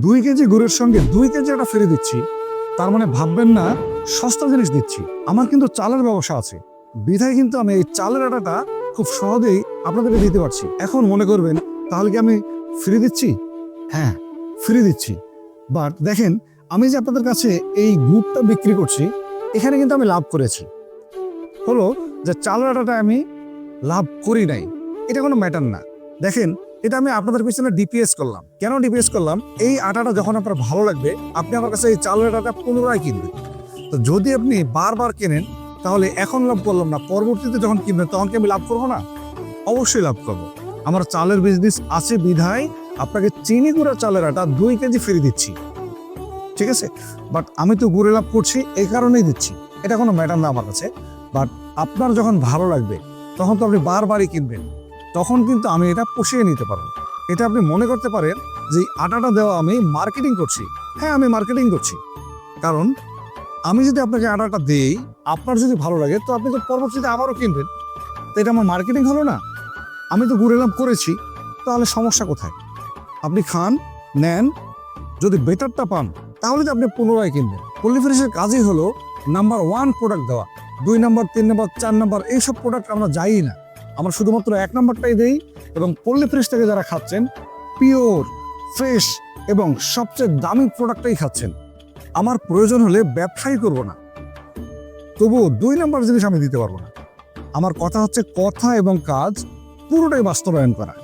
2 KG গুড়ের সঙ্গে 2 KG আটা ফ্রি দিচ্ছি, তার মানে ভাববেন না সস্তা জিনিস দিচ্ছি। আমার কিন্তু চালের ব্যবসা আছে, বিধায় কিন্তু আমি এই চালের আটাটা খুব সহজেই আপনাদেরকে দিতে পারছি। এখন মনে করবেন তাহলে কি আমি ফ্রি দিচ্ছি? হ্যাঁ, ফ্রি দিচ্ছি। বাট দেখেন, আমি যে আপনাদের কাছে এই গুড়টা বিক্রি করছি, এখানে কিন্তু আমি লাভ করেছি। হলো যে চালের আটাটা আমি লাভ করি নাই, এটা কোনো ম্যাটার না। দেখেন, এটা আমি আপনাদের পিছনে ডিপিএস করলাম। কেন ডিপিএস করলাম? এই আটাটা যখন আপনার ভালো লাগবে, আপনি আমার কাছে এই চালের আটাটা পুনরায় কিনবেন। তো যদি আপনি বারবার কেনেন, তাহলে এখন লাভ করলাম না, পরবর্তীতে যখন কিনবেন তখন কি আমি লাভ করবো না? অবশ্যই লাভ করবো। আমার চালের বিজনেস আছে বিধায় আপনাকে চিনি গুঁড়া চালের আটা 2 কেজি ফ্রি দিচ্ছি, ঠিক আছে? বাট আমি তো গুড়ে লাভ করছি, এই কারণেই দিচ্ছি, এটা কোনো ম্যাটার না আমার কাছে। বাট আপনার যখন ভালো লাগবে তখন তো আপনি বারবারই কিনবেন, তখন কিন্তু আমি এটা পুষিয়ে নিতে পারবো। এটা আপনি মনে করতে পারেন যে আটাটা দেওয়া আমি মার্কেটিং করছি। হ্যাঁ, আমি মার্কেটিং করছি, কারণ আমি যদি আপনাকে আটাটা দিই, আপনার যদি ভালো লাগে তো আপনি তো পরবর্তীতে আবারও কিনবেন। তো এটা আমার মার্কেটিং হলো না? আমি তো গুড়ে লাভ করেছি, তাহলে সমস্যা কোথায়? আপনি খান, নেন, যদি বেটারটা পান তাহলে তো আপনি পুনরায় কিনবেন। পল্লী ফ্রেশের কাজই হলো নাম্বার 1 প্রোডাক্ট দেওয়া। 2 নাম্বার, 3 নাম্বার, 4 নাম্বার এইসব প্রোডাক্ট আমরা যাই না, আমরা শুধুমাত্র 1 নাম্বারটাই দেই। এবং পল্লী ফ্রেশ থেকে যারা খাচ্ছেন, পিওর, ফ্রেশ এবং সবচেয়ে দামি প্রোডাক্টটাই খাচ্ছেন। আমার প্রয়োজন হলে ব্যবসাই করব না, তবুও 2 নাম্বার জিনিস আমি দিতে পারবো না। আমার কথা হচ্ছে কথা এবং কাজ পুরোটাই বাস্তবায়ন করা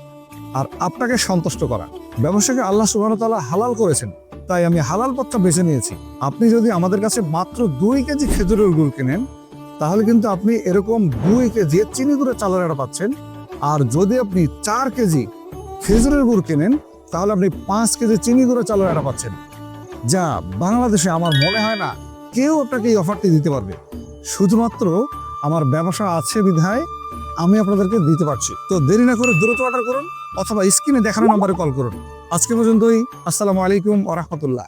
আর আপনাকে সন্তুষ্ট করা। ব্যবসাকে আল্লাহ সুবহানাহু ওয়া তাআলা হালাল করেছেন, তাই আমি হালাল পথটা বেছে নিয়েছি। আপনি যদি আমাদের কাছে মাত্র 2 কেজি খেজুরের গুড় কেনেন, তাহলে কিন্তু আপনি এরকম 2 কেজি চিনি গুঁড়ের চালের আটা পাচ্ছেন। আর যদি আপনি 4 কেজি খেজুরের গুড় কেনেন, তাহলে আপনি 5 কেজি চিনি গুঁড়ের চালের আটা পাচ্ছেন। যা বাংলাদেশে আমার মনে হয় না কেউ আপনাকে এই অফারটি দিতে পারবে। শুধুমাত্র আমার ব্যবসা আছে বিধায় আমি আপনাদেরকে দিতে পারছি। তো দেরি না করে দ্রুত অর্ডার করুন, অথবা স্ক্রিনে দেখানো নম্বরে কল করুন। আজকে পর্যন্তই। আসসালামু আলাইকুম ওয়া রাহমাতুল্লাহ।